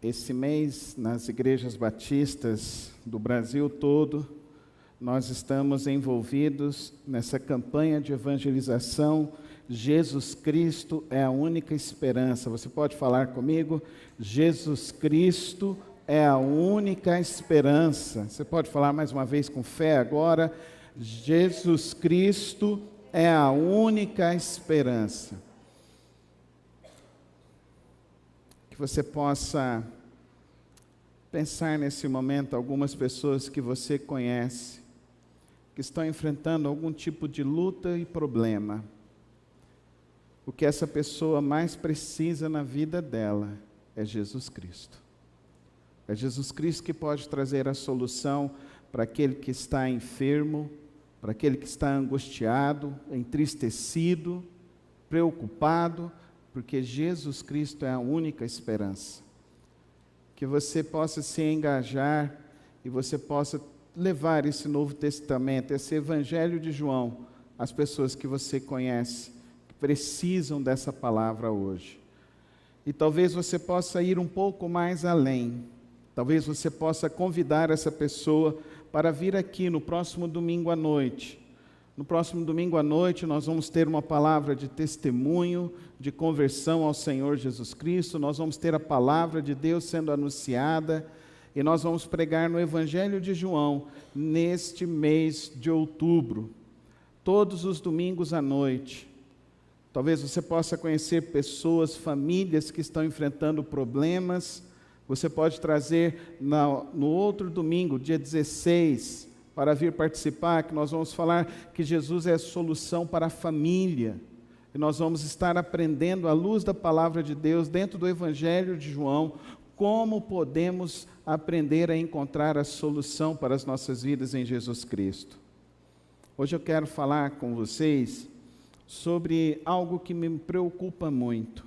Esse mês, nas igrejas batistas do Brasil todo, nós estamos envolvidos nessa campanha de evangelização. Jesus Cristo é a única esperança. Você pode falar comigo? Jesus Cristo é a única esperança. Você pode falar mais uma vez com fé agora? Jesus Cristo é a única esperança. Que você possa pensar nesse momento algumas pessoas que você conhece, que estão enfrentando algum tipo de luta e problema. O que essa pessoa mais precisa na vida dela é Jesus Cristo. É Jesus Cristo que pode trazer a solução para aquele que está enfermo, para aquele que está angustiado, entristecido, preocupado, porque Jesus Cristo é a única esperança. Que você possa se engajar e você possa levar esse Novo Testamento, esse Evangelho de João, às pessoas que você conhece, que precisam dessa palavra hoje. E talvez você possa ir um pouco mais além. Talvez você possa convidar essa pessoa para vir aqui no próximo domingo à noite. No próximo domingo à noite nós vamos ter uma palavra de testemunho, de conversão ao Senhor Jesus Cristo. Nós vamos ter a palavra de Deus sendo anunciada e nós vamos pregar no Evangelho de João neste mês de outubro, todos os domingos à noite. Talvez você possa conhecer pessoas, famílias que estão enfrentando problemas. Você pode trazer no outro domingo, dia 16, para vir participar, que nós vamos falar que Jesus é a solução para a família. E nós vamos estar aprendendo, à luz da palavra de Deus, dentro do Evangelho de João, como podemos aprender a encontrar a solução para as nossas vidas em Jesus Cristo. Hoje eu quero falar com vocês sobre algo que me preocupa muito.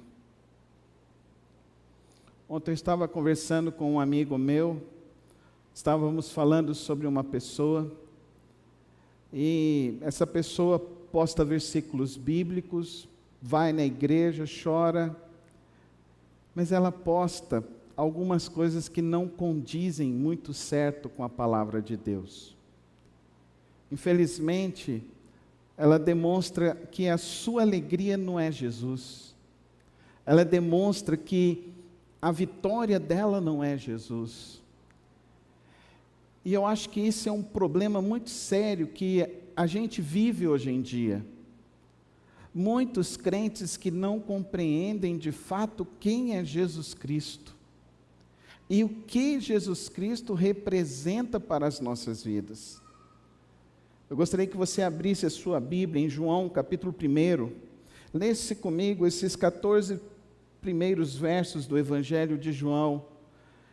Ontem eu estava conversando com um amigo meu, estávamos falando sobre uma pessoa, e essa pessoa posta versículos bíblicos, vai na igreja, chora, mas ela posta algumas coisas que não condizem muito certo com a palavra de Deus. Infelizmente, ela demonstra que a sua alegria não é Jesus. Ela demonstra que a vitória dela não é Jesus. E eu acho que isso é um problema muito sério que a gente vive hoje em dia. Muitos crentes que não compreendem de fato quem é Jesus Cristo e o que Jesus Cristo representa para as nossas vidas. Eu gostaria que você abrisse a sua Bíblia em João, capítulo 1. Lesse comigo esses 14 primeiros versos do Evangelho de João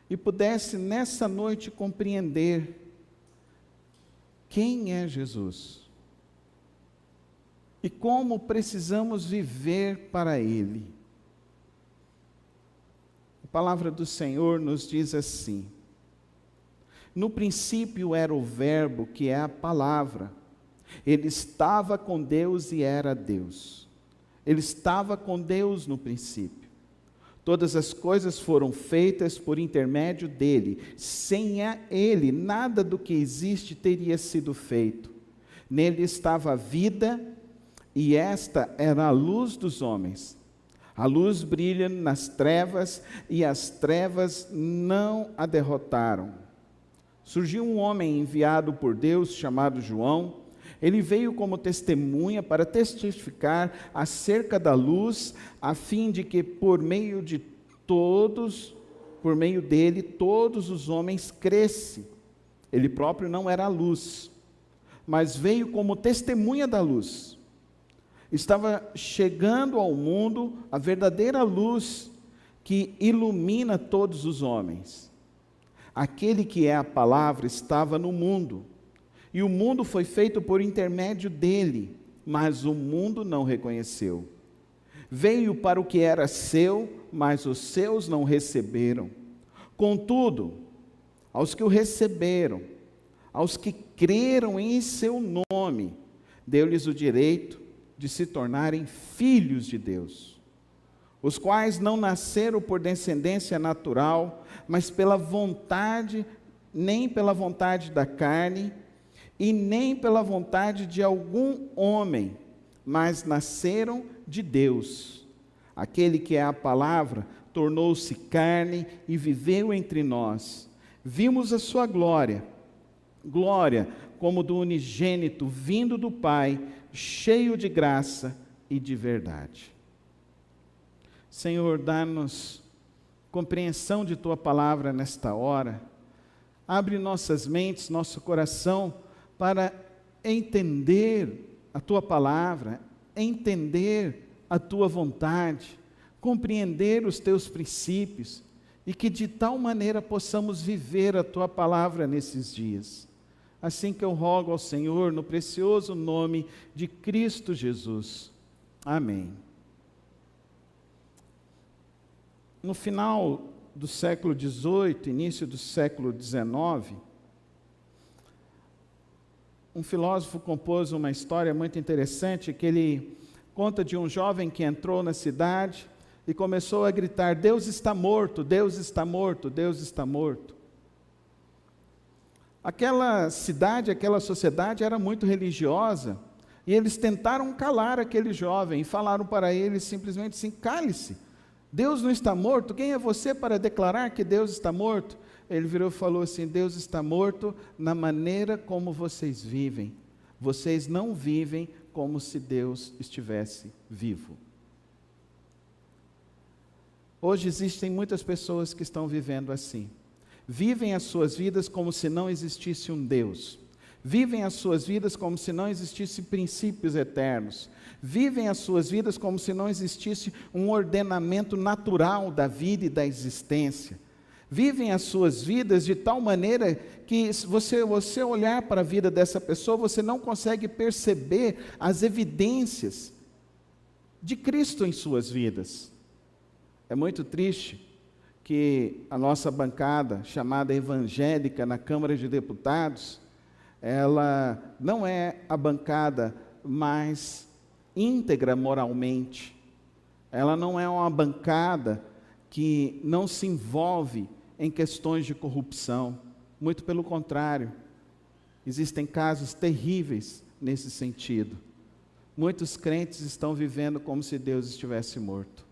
e pudesse nessa noite compreender quem é Jesus e como precisamos viver para Ele. A palavra do Senhor nos diz assim: no princípio era o Verbo, que é a palavra. Ele estava com Deus e era Deus. Ele estava com Deus no princípio. Todas as coisas foram feitas por intermédio dele. Sem ele, nada do que existe teria sido feito. Nele estava a vida, e esta era a luz dos homens. A luz brilha nas trevas, e as trevas não a derrotaram. Surgiu um homem enviado por Deus, chamado João. Ele veio como testemunha para testificar acerca da luz, a fim de que por meio dele, todos os homens crescem. Ele próprio não era a luz, mas veio como testemunha da luz. Estava chegando ao mundo a verdadeira luz que ilumina todos os homens. Aquele que é a palavra estava no mundo, e o mundo foi feito por intermédio dele, mas o mundo não reconheceu. Veio para o que era seu, mas os seus não receberam. Contudo, aos que o receberam, aos que creram em seu nome, deu-lhes o direito de se tornarem filhos de Deus. os quais não nasceram por descendência natural, mas pela vontade, nem pela vontade da carne, e nem pela vontade de algum homem, mas nasceram de Deus. Aquele que é a palavra tornou-se carne e viveu entre nós. Vimos a sua glória, glória como do unigênito vindo do Pai, cheio de graça e de verdade. Senhor, dá-nos compreensão de tua palavra nesta hora. Abre nossas mentes, nosso coração, para entender a tua palavra, entender a tua vontade, compreender os teus princípios, e que de tal maneira possamos viver a tua palavra nesses dias. Assim que eu rogo ao Senhor, no precioso nome de Cristo Jesus. Amém. No final do século XVIII, início do século XIX, um filósofo compôs uma história muito interessante, que ele conta de um jovem que entrou na cidade e começou a gritar: Deus está morto, Deus está morto, Deus está morto. Aquela cidade, aquela sociedade era muito religiosa, e eles tentaram calar aquele jovem, e falaram para ele simplesmente assim: cale-se, Deus não está morto, quem é você para declarar que Deus está morto? Ele virou e falou assim: Deus está morto na maneira como vocês vivem, vocês não vivem como se Deus estivesse vivo. Hoje existem muitas pessoas que estão vivendo assim, vivem as suas vidas como se não existisse um Deus, vivem as suas vidas como se não existissem princípios eternos, vivem as suas vidas como se não existisse um ordenamento natural da vida e da existência, vivem as suas vidas de tal maneira que se você olhar para a vida dessa pessoa, você não consegue perceber as evidências de Cristo em suas vidas. É muito triste que a nossa bancada, chamada evangélica na Câmara de Deputados, ela não é a bancada mais íntegra moralmente, ela não é uma bancada que não se envolve em questões de corrupção, muito pelo contrário, existem casos terríveis nesse sentido. Muitos crentes estão vivendo como se Deus estivesse morto.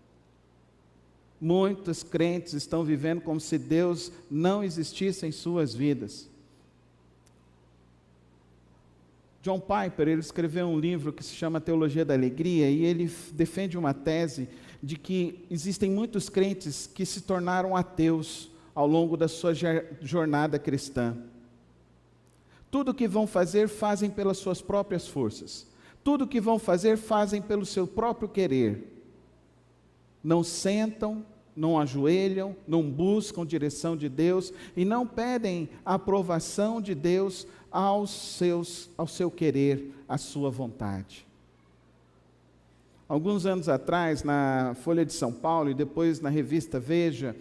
Muitos crentes estão vivendo como se Deus não existisse em suas vidas. John Piper, ele escreveu um livro que se chama Teologia da Alegria, e ele defende uma tese de que existem muitos crentes que se tornaram ateus ao longo da sua jornada cristã. Tudo que vão fazer, fazem pelas suas próprias forças. Tudo que vão fazer, fazem pelo seu próprio querer. Não sentam, não ajoelham, não buscam direção de Deus e não pedem a aprovação de Deus ao seu querer, à sua vontade. Alguns anos atrás, na Folha de São Paulo e depois na revista Veja,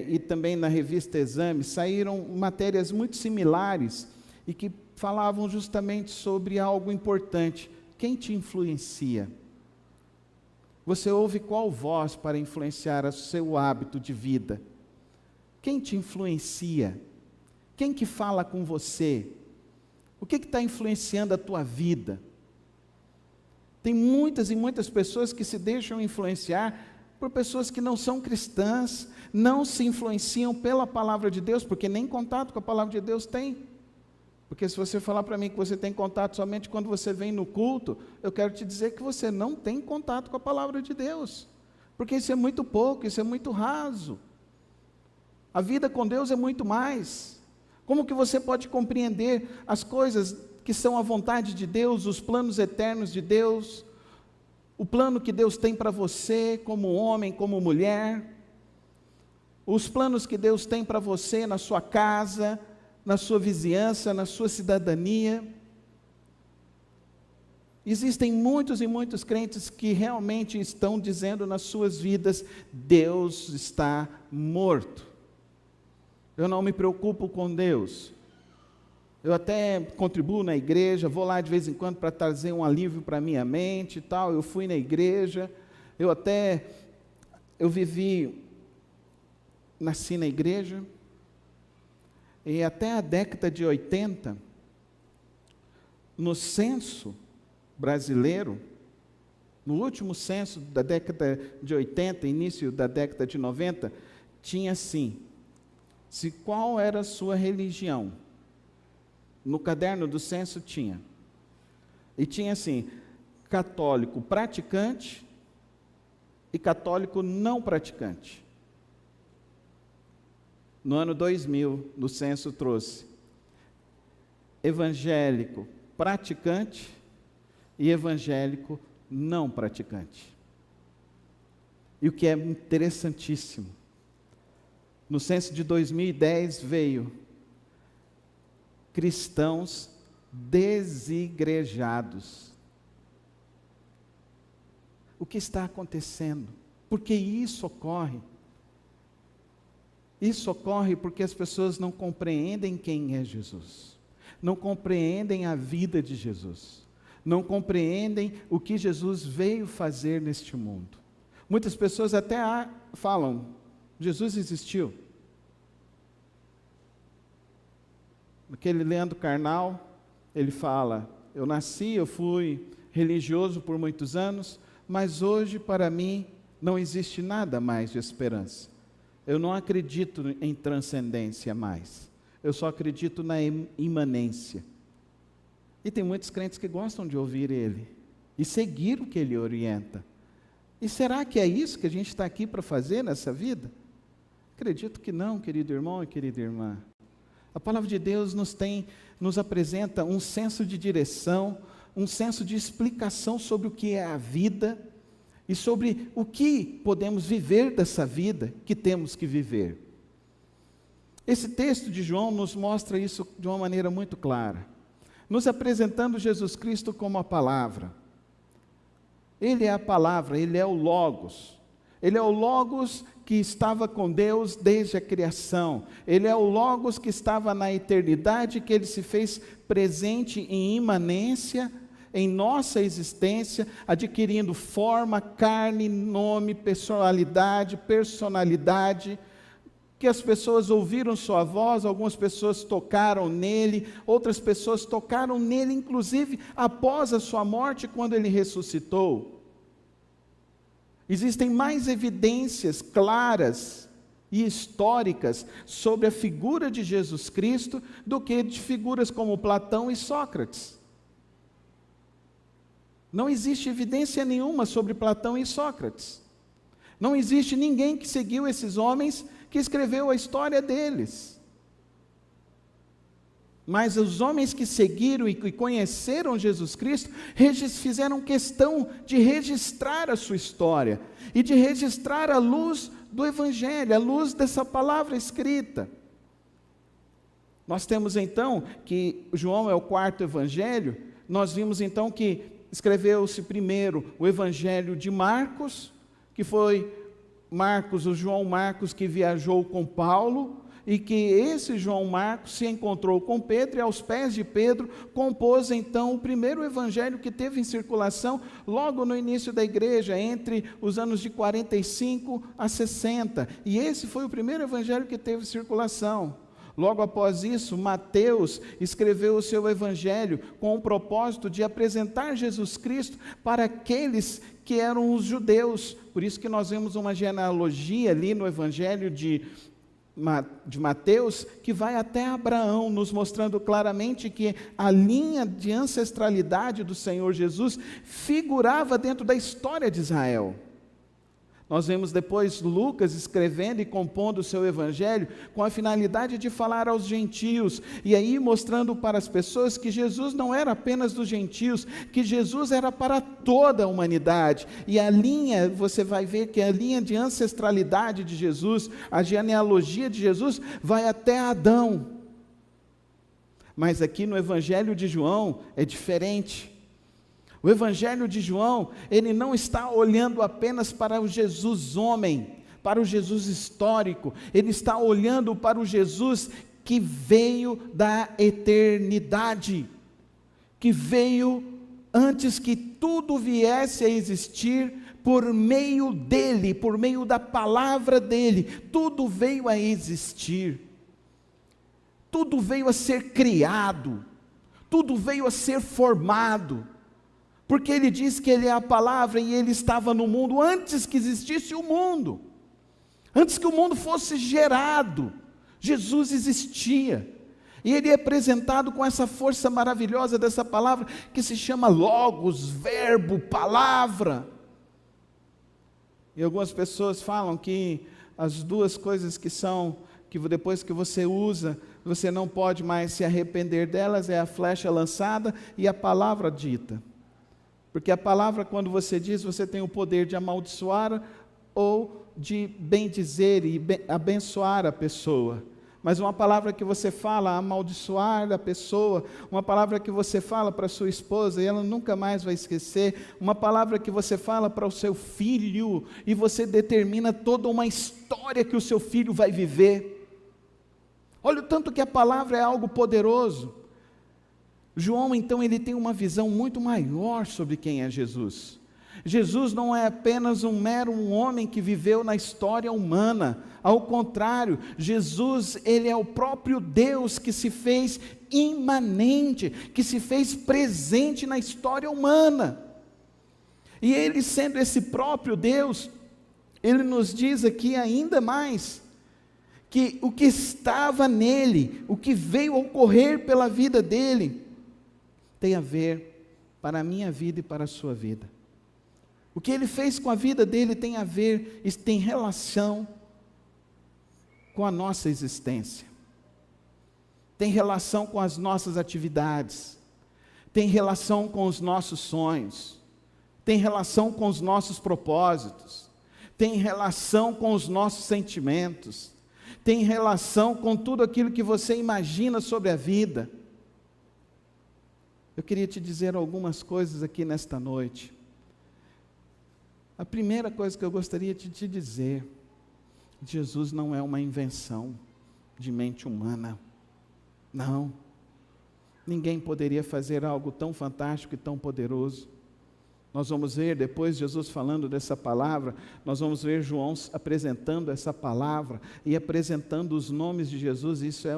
e também na revista Exame, saíram matérias muito similares e que falavam justamente sobre algo importante. Quem te influencia? Você ouve qual voz para influenciar o seu hábito de vida? Quem te influencia? Quem que fala com você? O que está influenciando a tua vida? Tem muitas e muitas pessoas que se deixam influenciar por pessoas que não são cristãs, não se influenciam pela palavra de Deus, porque nem contato com a palavra de Deus tem. Porque se você falar para mim que você tem contato somente quando você vem no culto, eu quero te dizer que você não tem contato com a palavra de Deus, porque isso é muito pouco, isso é muito raso. A vida com Deus é muito mais. Como que você pode compreender as coisas que são a vontade de Deus, os planos eternos de Deus, o plano que Deus tem para você como homem, como mulher, os planos que Deus tem para você na sua casa, na sua vizinhança, na sua cidadania? Existem muitos e muitos crentes que realmente estão dizendo nas suas vidas: Deus está morto. Eu não me preocupo com Deus. Eu até contribuo na igreja, vou lá de vez em quando para trazer um alívio para a minha mente e tal. Eu fui na igreja, eu até eu nasci na igreja, e até a década de 80, no censo brasileiro, no último censo da década de 80, início da década de 90, tinha assim, qual era a sua religião. No caderno do censo tinha. E tinha assim, católico praticante e católico não praticante. No ano 2000, no censo trouxe evangélico praticante e evangélico não praticante. E o que é interessantíssimo, no censo de 2010 veio cristãos desigrejados. O que está acontecendo? Por que isso ocorre? Isso ocorre porque as pessoas não compreendem quem é Jesus, não compreendem a vida de Jesus, não compreendem o que Jesus veio fazer neste mundo. Muitas pessoas até falam, Jesus existiu. Aquele Leandro Carnal, ele fala, eu nasci, eu fui religioso por muitos anos, mas hoje para mim não existe nada mais de esperança. Eu não acredito em transcendência mais. Eu só acredito na imanência. E tem muitos crentes que gostam de ouvir ele e seguir o que ele orienta. E será que é isso que a gente está aqui para fazer nessa vida? Acredito que não, querido irmão e querida irmã. A palavra de Deus nos apresenta um senso de direção, um senso de explicação sobre o que é a vida e sobre o que podemos viver dessa vida que temos que viver. Esse texto de João nos mostra isso de uma maneira muito clara, nos apresentando Jesus Cristo como a palavra. Ele é a palavra, ele é o Logos. Ele é o Logos que estava com Deus desde a criação. Ele é o Logos que estava na eternidade, que ele se fez presente em imanência, em nossa existência, adquirindo forma, carne, nome, personalidade, que as pessoas ouviram sua voz, algumas pessoas tocaram nele, outras pessoas tocaram nele, inclusive após a sua morte, quando ele ressuscitou. Existem mais evidências claras e históricas sobre a figura de Jesus Cristo do que de figuras como Platão e Sócrates. Não existe evidência nenhuma sobre Platão e Sócrates. Não existe ninguém que seguiu esses homens que escreveu a história deles. Mas os homens que seguiram e que conheceram Jesus Cristo, fizeram questão de registrar a sua história e de registrar a luz do Evangelho, a luz dessa palavra escrita. Nós temos então que João é o quarto Evangelho, nós vimos então que escreveu-se primeiro o Evangelho de Marcos, que foi o João Marcos que viajou com Paulo, e que esse João Marcos se encontrou com Pedro, e aos pés de Pedro compôs então o primeiro evangelho que teve em circulação logo no início da igreja, entre os anos de 45 a 60, e esse foi o primeiro evangelho que teve circulação. Logo após isso, Mateus escreveu o seu evangelho com o propósito de apresentar Jesus Cristo para aqueles que eram os judeus. Por isso que nós vemos uma genealogia ali no evangelho de Mateus, que vai até Abraão, nos mostrando claramente que a linha de ancestralidade do Senhor Jesus figurava dentro da história de Israel. Nós vemos depois Lucas escrevendo e compondo o seu evangelho com a finalidade de falar aos gentios, e aí mostrando para as pessoas que Jesus não era apenas dos gentios, que Jesus era para toda a humanidade. E a linha, você vai ver que a linha de ancestralidade de Jesus, a genealogia de Jesus, vai até Adão. Mas aqui no evangelho de João é diferente. O Evangelho de João, ele não está olhando apenas para o Jesus homem, para o Jesus histórico, ele está olhando para o Jesus que veio da eternidade, que veio antes que tudo viesse a existir, por meio dele, por meio da palavra dele, tudo veio a existir, tudo veio a ser criado, tudo veio a ser formado, porque ele diz que ele é a palavra e ele estava no mundo antes que existisse o mundo, antes que o mundo fosse gerado, Jesus existia. E ele é apresentado com essa força maravilhosa dessa palavra, que se chama Logos, verbo, palavra. E algumas pessoas falam que as duas coisas que depois que você usa, você não pode mais se arrepender delas, é a flecha lançada e a palavra dita. Porque a palavra, quando você diz, você tem o poder de amaldiçoar ou de bendizer e abençoar a pessoa. Mas uma palavra que você fala, amaldiçoar a pessoa, uma palavra que você fala para sua esposa e ela nunca mais vai esquecer, uma palavra que você fala para o seu filho e você determina toda uma história que o seu filho vai viver. Olha o tanto que a palavra é algo poderoso. João, então, ele tem uma visão muito maior sobre quem é Jesus. Jesus não é apenas um mero homem que viveu na história humana, ao contrário, Jesus, ele é o próprio Deus que se fez imanente, que se fez presente na história humana, e ele sendo esse próprio Deus, ele nos diz aqui ainda mais, que o que estava nele, o que veio a ocorrer pela vida dele, tem a ver para a minha vida e para a sua vida. O que ele fez com a vida dele tem a ver, tem relação com a nossa existência, tem relação com as nossas atividades, tem relação com os nossos sonhos, tem relação com os nossos propósitos, tem relação com os nossos sentimentos, tem relação com tudo aquilo que você imagina sobre a vida. Eu queria te dizer algumas coisas aqui nesta noite. A primeira coisa que eu gostaria de te dizer, Jesus não é uma invenção de mente humana, não, ninguém poderia fazer algo tão fantástico e tão poderoso. Nós vamos ver depois Jesus falando dessa palavra, nós vamos ver João apresentando essa palavra e apresentando os nomes de Jesus. Isso é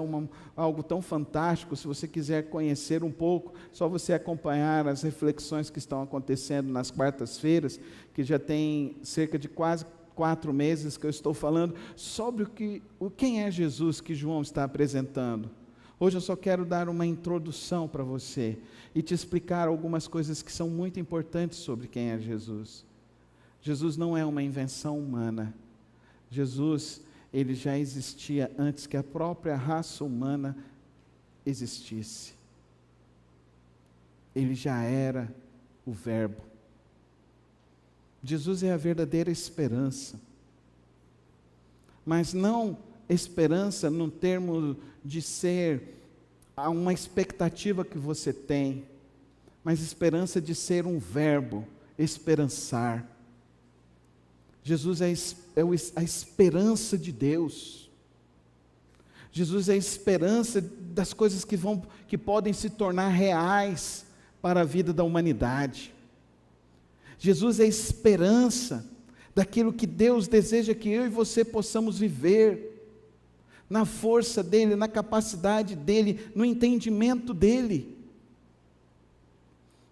algo tão fantástico. Se você quiser conhecer um pouco, só você acompanhar as reflexões que estão acontecendo nas quartas-feiras, que já tem cerca de quase 4 meses que eu estou falando sobre quem é Jesus que João está apresentando. Hoje eu só quero dar uma introdução para você e te explicar algumas coisas que são muito importantes sobre quem é Jesus. Jesus não é uma invenção humana. Jesus, ele já existia antes que a própria raça humana existisse. Ele já era o Verbo. Jesus é a verdadeira esperança. Mas não esperança no termo de ser uma expectativa que você tem, mas esperança de ser um verbo, esperançar. Jesus é a esperança de Deus. Jesus é a esperança das coisas que podem se tornar reais para a vida da humanidade. Jesus é a esperança daquilo que Deus deseja que eu e você possamos viver, na força dEle, na capacidade dEle, no entendimento dEle.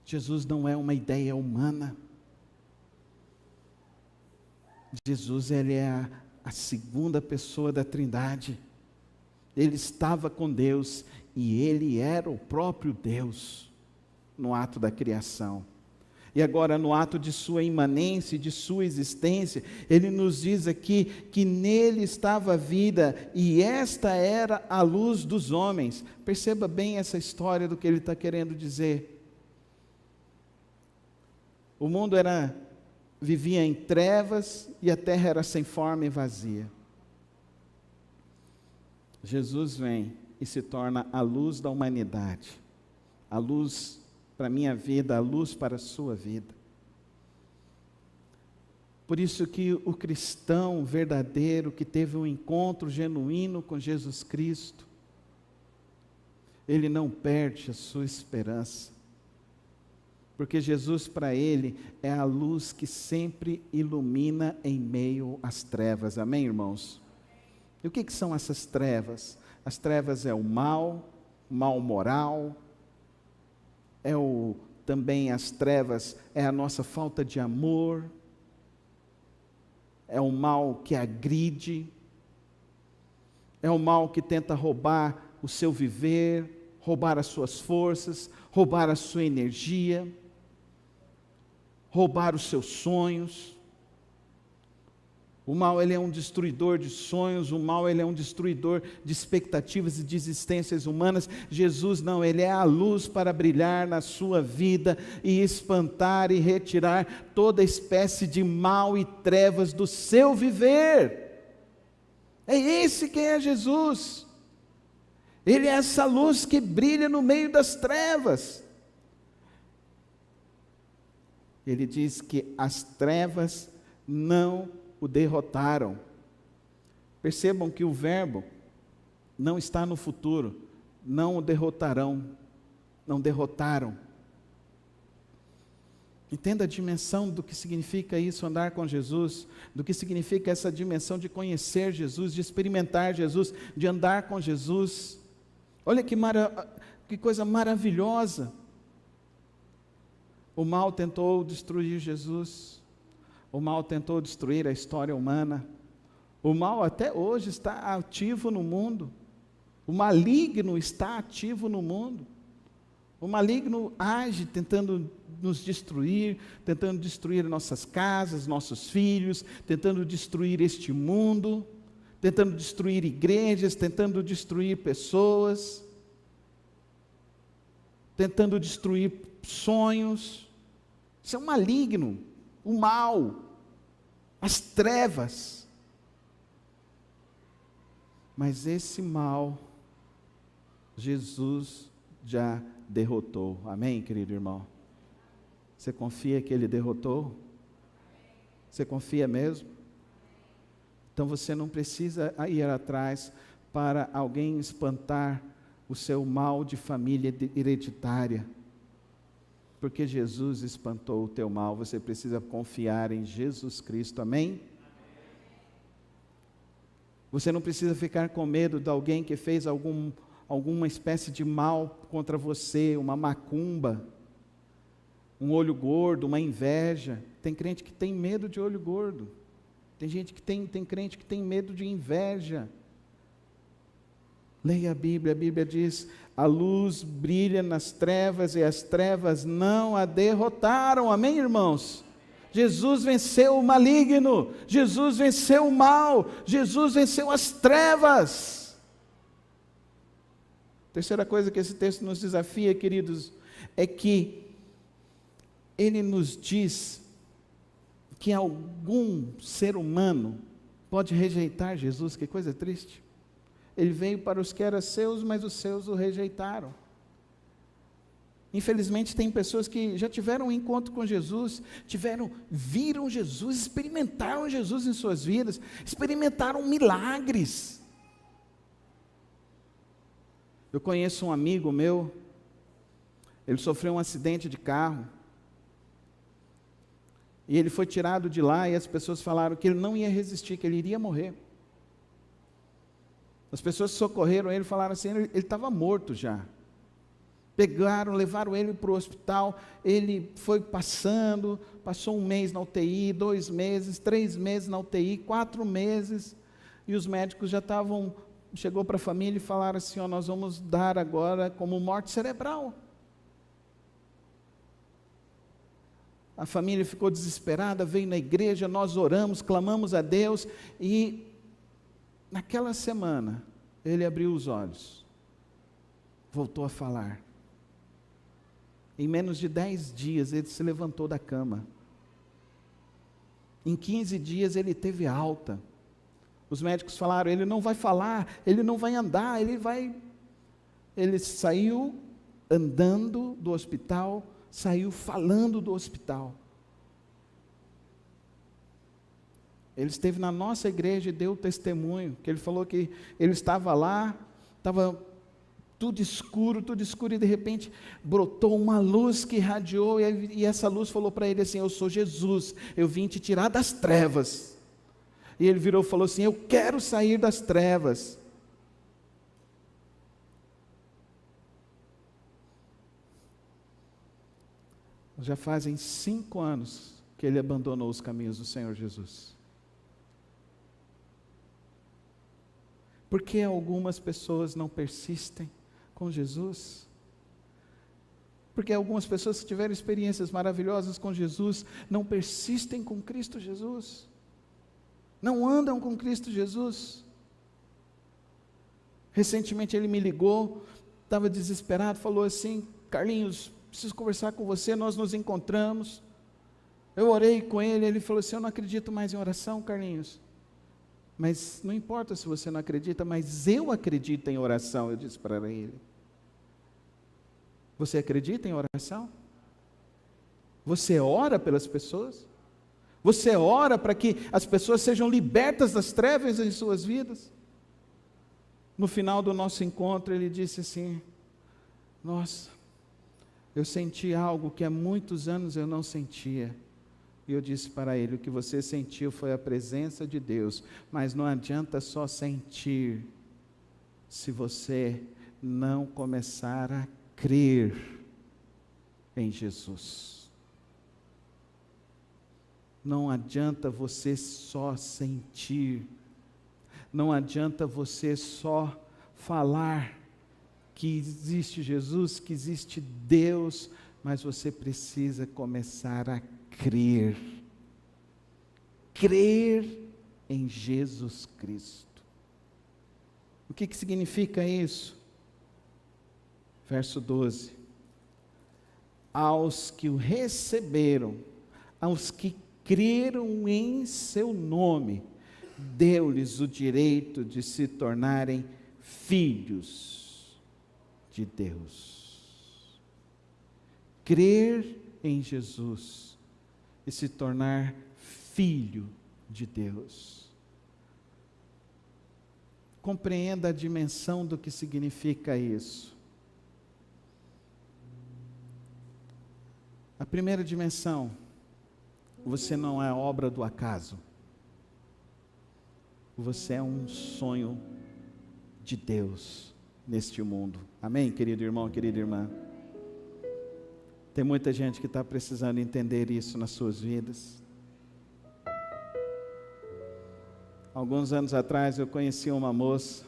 Jesus não é uma ideia humana. Jesus, ele é a segunda pessoa da Trindade. Ele estava com Deus e ele era o próprio Deus no ato da criação. E agora, no ato de sua imanência e de sua existência, ele nos diz aqui que nele estava a vida e esta era a luz dos homens. Perceba bem essa história do que ele está querendo dizer. O mundo vivia em trevas e a terra era sem forma e vazia. Jesus vem e se torna a luz da humanidade, a luz para a minha vida, a luz para a sua vida. Por isso que o cristão verdadeiro, que teve um encontro genuíno com Jesus Cristo, ele não perde a sua esperança. Porque Jesus para ele é a luz que sempre ilumina em meio às trevas, amém, irmãos? E o que são essas trevas? As trevas é o mal moral, também as trevas é a nossa falta de amor, é o mal que agride, é o mal que tenta roubar o seu viver, roubar as suas forças, roubar a sua energia, roubar os seus sonhos. O mal, ele é um destruidor de sonhos, o mal, ele é um destruidor de expectativas e de existências humanas. Jesus não, ele é a luz para brilhar na sua vida e espantar e retirar toda espécie de mal e trevas do seu viver. É esse quem é Jesus. Ele é essa luz que brilha no meio das trevas. Ele diz que as trevas não o derrotaram. Percebam que o verbo não está no futuro. Não o derrotarão. Não derrotaram. Entenda a dimensão do que significa isso, andar com Jesus, do que significa essa dimensão de conhecer Jesus, de experimentar Jesus, de andar com Jesus. Olha que coisa maravilhosa. O mal tentou destruir Jesus. O mal tentou destruir a história humana. O mal até hoje está ativo no mundo. O maligno está ativo no mundo. O maligno age tentando nos destruir, tentando destruir nossas casas, nossos filhos, tentando destruir este mundo, tentando destruir igrejas, tentando destruir pessoas, tentando destruir sonhos. Isso é um maligno, o mal, as trevas. Mas esse mal, Jesus já derrotou. Amém, querido irmão? Você confia que Ele derrotou? Você confia mesmo? Então você não precisa ir atrás para alguém espantar o seu mal de família hereditária. Porque Jesus espantou o teu mal, você precisa confiar em Jesus Cristo, amém? Você não precisa ficar com medo de alguém que fez alguma espécie de mal contra você, uma macumba, um olho gordo, uma inveja. Tem crente que tem medo de olho gordo, tem crente que tem medo de inveja. Leia a Bíblia diz: a luz brilha nas trevas e as trevas não a derrotaram, amém, irmãos? Jesus venceu o maligno, Jesus venceu o mal, Jesus venceu as trevas. Terceira coisa que esse texto nos desafia, queridos, é que ele nos diz que algum ser humano pode rejeitar Jesus. Que coisa triste. Ele veio para os que eram seus, mas os seus o rejeitaram. Infelizmente tem pessoas que já tiveram um encontro com Jesus, viram Jesus, experimentaram Jesus em suas vidas, experimentaram milagres. Eu conheço um amigo meu, ele sofreu um acidente de carro, e ele foi tirado de lá, e as pessoas falaram que ele não ia resistir, que ele iria morrer. As pessoas que socorreram ele falaram assim, ele estava morto já. Pegaram, levaram ele para o hospital, ele foi passou 1 mês na UTI, 2 meses, 3 meses na UTI, 4 meses, e os médicos já chegou para a família e falaram assim, nós vamos dar agora como morte cerebral. A família ficou desesperada, veio na igreja, nós oramos, clamamos a Deus, e naquela semana, ele abriu os olhos, voltou a falar. Em menos de 10 dias, ele se levantou da cama. Em 15 dias, ele teve alta. Os médicos falaram, ele não vai falar, ele não vai andar, Ele saiu andando do hospital, saiu falando do hospital. Ele esteve na nossa igreja e deu testemunho, que ele falou que ele estava lá, estava tudo escuro, e de repente brotou uma luz que irradiou, e essa luz falou para ele assim: eu sou Jesus, eu vim te tirar das trevas. E ele virou e falou assim: eu quero sair das trevas. Já fazem 5 anos que ele abandonou os caminhos do Senhor Jesus. Por que algumas pessoas não persistem com Jesus? Porque algumas pessoas que tiveram experiências maravilhosas com Jesus não persistem com Cristo Jesus, não andam com Cristo Jesus. Recentemente ele me ligou, estava desesperado, falou assim: Carlinhos, preciso conversar com você. Nós nos encontramos, eu orei com ele, ele falou assim: eu não acredito mais em oração, Carlinhos. Mas não importa se você não acredita, mas eu acredito em oração. Eu disse para ele: você acredita em oração? Você ora pelas pessoas? Você ora para que as pessoas sejam libertas das trevas em suas vidas? No final do nosso encontro ele disse assim: nossa, eu senti algo que há muitos anos eu não sentia. E eu disse para ele: o que você sentiu foi a presença de Deus, mas não adianta só sentir, se você não começar a crer em Jesus. Não adianta você só sentir, não adianta você só falar que existe Jesus, que existe Deus, mas você precisa começar a crer em Jesus Cristo. O que significa isso? Verso 12: aos que o receberam, aos que creram em seu nome, deu-lhes o direito de se tornarem filhos de Deus. Crer em Jesus e se tornar filho de Deus. Compreenda a dimensão do que significa isso. A primeira dimensão: você não é obra do acaso. Você é um sonho de Deus neste mundo. Amém, querido irmão, querida irmã? Tem muita gente que está precisando entender isso nas suas vidas. Alguns anos atrás eu conheci uma moça.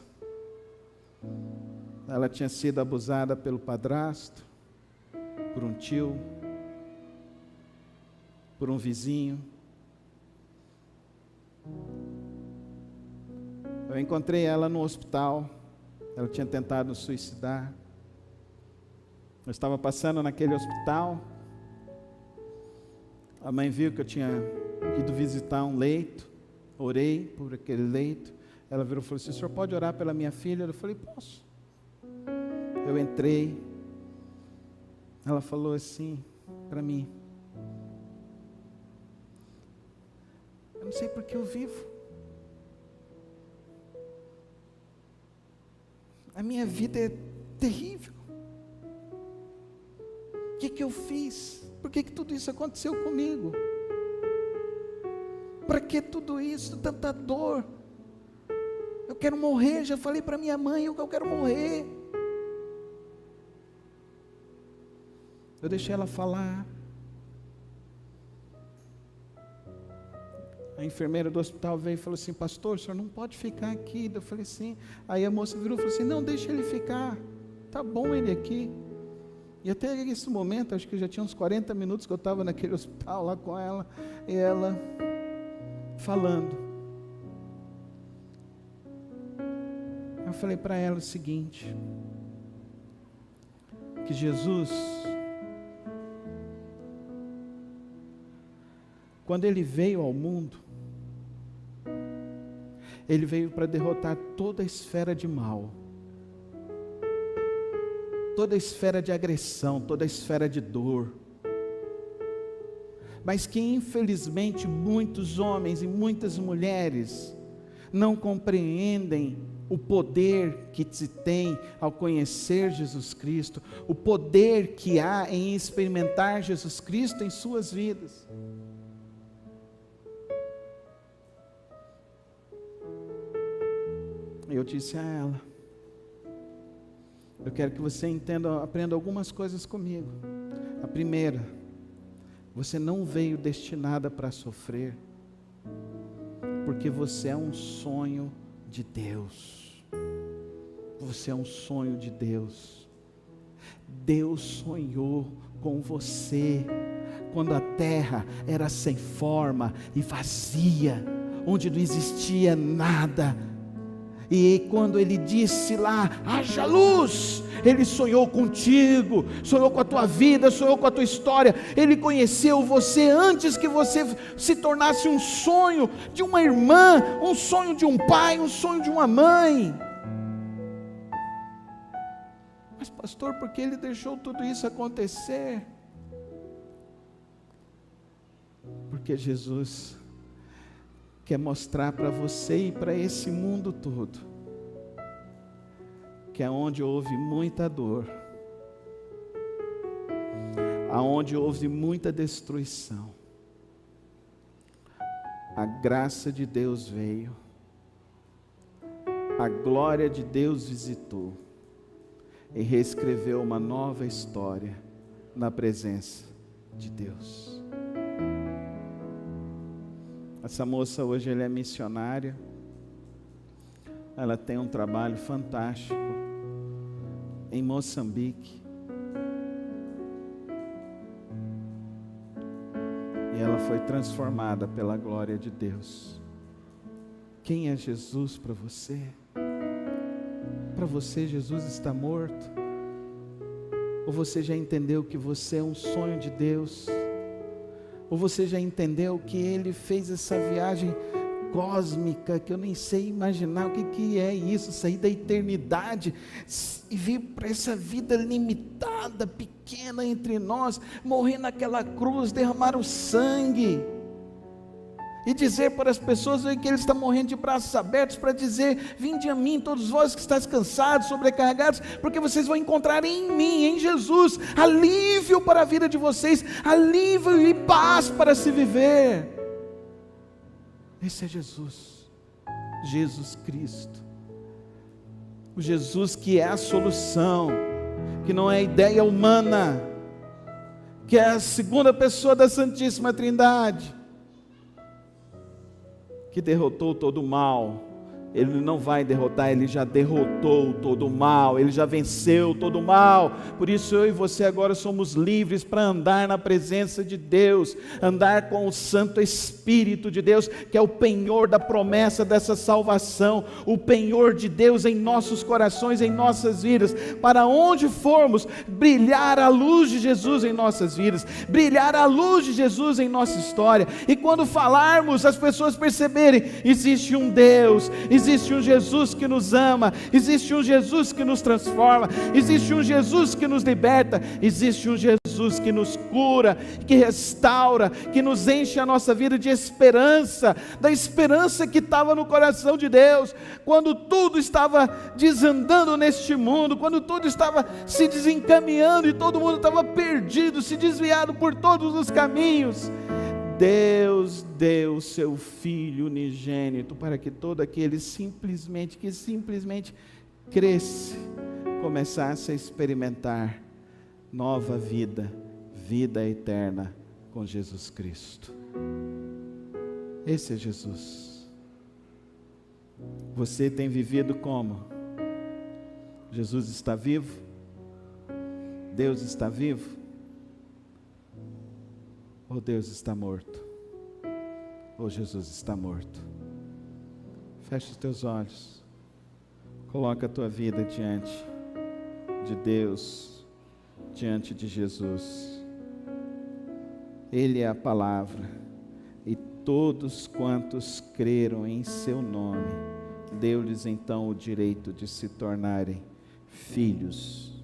Ela tinha sido abusada pelo padrasto, por um tio, por um vizinho. Eu encontrei ela no hospital. Ela tinha tentado suicidar. Eu estava passando naquele hospital. A mãe viu que eu tinha ido visitar um leito. Orei por aquele leito. Ela virou e falou assim: o senhor pode orar pela minha filha? Eu falei: posso. Eu entrei. Ela falou assim para mim: eu não sei porque eu vivo. A minha vida é terrível. O que eu fiz? Por que tudo isso aconteceu comigo? Para que tudo isso? Tanta dor. Eu quero morrer. Já falei para minha mãe que eu quero morrer. Eu deixei ela falar. A enfermeira do hospital veio e falou assim: pastor, o senhor não pode ficar aqui. Eu falei assim. Aí a moça virou e falou assim: não, deixa ele ficar. Tá bom ele aqui. E até esse momento, acho que já tinha uns 40 minutos que eu estava naquele hospital lá com ela, e ela falando. Eu falei para ela o seguinte: que Jesus, quando Ele veio ao mundo, Ele veio para derrotar toda a esfera de mal, toda a esfera de agressão, toda a esfera de dor, mas que infelizmente muitos homens e muitas mulheres não compreendem o poder que se tem ao conhecer Jesus Cristo, o poder que há em experimentar Jesus Cristo em suas vidas. Eu disse a ela: eu quero que você entenda, aprenda algumas coisas comigo. A primeira, você não veio destinada para sofrer, porque você é um sonho de Deus. Você é um sonho de Deus. Deus sonhou com você quando a terra era sem forma e vazia, onde não existia nada. E quando Ele disse lá, haja luz, Ele sonhou contigo, sonhou com a tua vida, sonhou com a tua história. Ele conheceu você antes que você se tornasse um sonho de uma irmã, um sonho de um pai, um sonho de uma mãe. Mas pastor, por que Ele deixou tudo isso acontecer? Porque Jesus quer mostrar para você e para esse mundo todo, que aonde houve muita dor, aonde houve muita destruição, a graça de Deus veio, a glória de Deus visitou, e reescreveu uma nova história na presença de Deus. Essa moça hoje ela é missionária, ela tem um trabalho fantástico em Moçambique, e ela foi transformada pela glória de Deus. Quem é Jesus para você? Para você, Jesus está morto? Ou você já entendeu que você é um sonho de Deus? Ou você já entendeu que Ele fez essa viagem cósmica, que eu nem sei imaginar o que é isso, sair da eternidade e vir para essa vida limitada, pequena entre nós, morrer naquela cruz, derramar o sangue, e dizer para as pessoas que Ele está morrendo de braços abertos, para dizer: vinde a mim todos vós que estáis cansados, sobrecarregados, porque vocês vão encontrar em mim, em Jesus, alívio para a vida de vocês, alívio e paz para se viver. Esse é Jesus, Jesus Cristo, o Jesus que é a solução, que não é ideia humana, que é a segunda pessoa da Santíssima Trindade, que derrotou todo o mal. Ele não vai derrotar, Ele já derrotou todo o mal, Ele já venceu todo o mal. Por isso eu e você agora somos livres para andar na presença de Deus, andar com o Santo Espírito de Deus, que é o penhor da promessa dessa salvação, o penhor de Deus em nossos corações, em nossas vidas. Para onde formos, brilhar a luz de Jesus em nossas vidas, brilhar a luz de Jesus em nossa história. E quando falarmos, as pessoas perceberem: existe um Deus, existe um Jesus que nos ama, existe um Jesus que nos transforma, existe um Jesus que nos liberta, existe um Jesus que nos cura, que restaura, que nos enche a nossa vida de esperança, da esperança que estava no coração de Deus, quando tudo estava desandando neste mundo, quando tudo estava se desencaminhando e todo mundo estava perdido, se desviado por todos os caminhos. Deus deu seu Filho unigênito para que todo aquele que simplesmente cresce, começasse a experimentar nova vida, vida eterna com Jesus Cristo. Esse é Jesus. Você tem vivido como? Jesus está vivo? Deus está vivo? Ou Deus está morto? Ou Jesus está morto? Feche os teus olhos. Coloca a tua vida diante de Deus, diante de Jesus. Ele é a palavra, e todos quantos creram em seu nome, deu-lhes então o direito de se tornarem filhos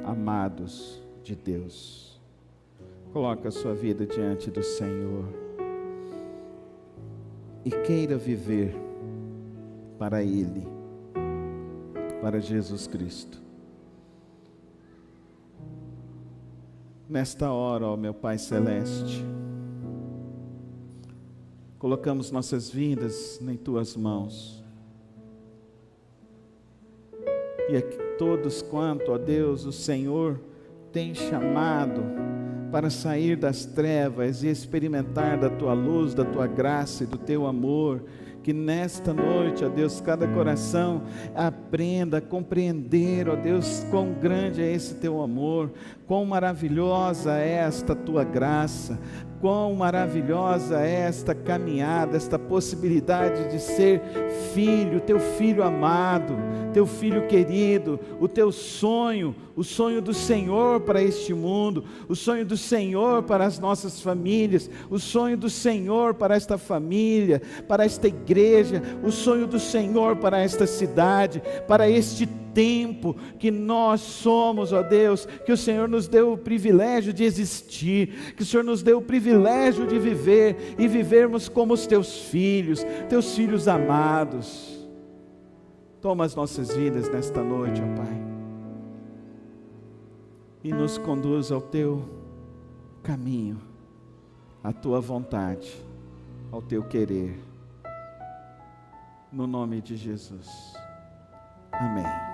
amados de Deus. Coloca a sua vida diante do Senhor e queira viver para Ele, para Jesus Cristo. Nesta hora, ó meu Pai Celeste, colocamos nossas vidas em Tuas mãos. E a todos quanto, ó Deus, o Senhor tem chamado para sair das trevas e experimentar da Tua luz, da Tua graça e do Teu amor, que nesta noite, ó Deus, cada coração aprenda a compreender, ó Deus, quão grande é esse Teu amor, quão maravilhosa é esta Tua graça, quão maravilhosa é esta caminhada, esta possibilidade de ser filho, Teu filho amado, Teu filho querido, o Teu sonho, o sonho do Senhor para este mundo, o sonho do Senhor para as nossas famílias, o sonho do Senhor para esta família, para esta igreja, o sonho do Senhor para esta cidade, para este tempo que nós somos, ó Deus, que o Senhor nos deu o privilégio de existir, que o Senhor nos deu o privilégio de viver e vivermos como os Teus filhos amados. Toma as nossas vidas nesta noite, ó Pai, e nos conduz ao Teu caminho, à Tua vontade, ao Teu querer, no nome de Jesus, amém.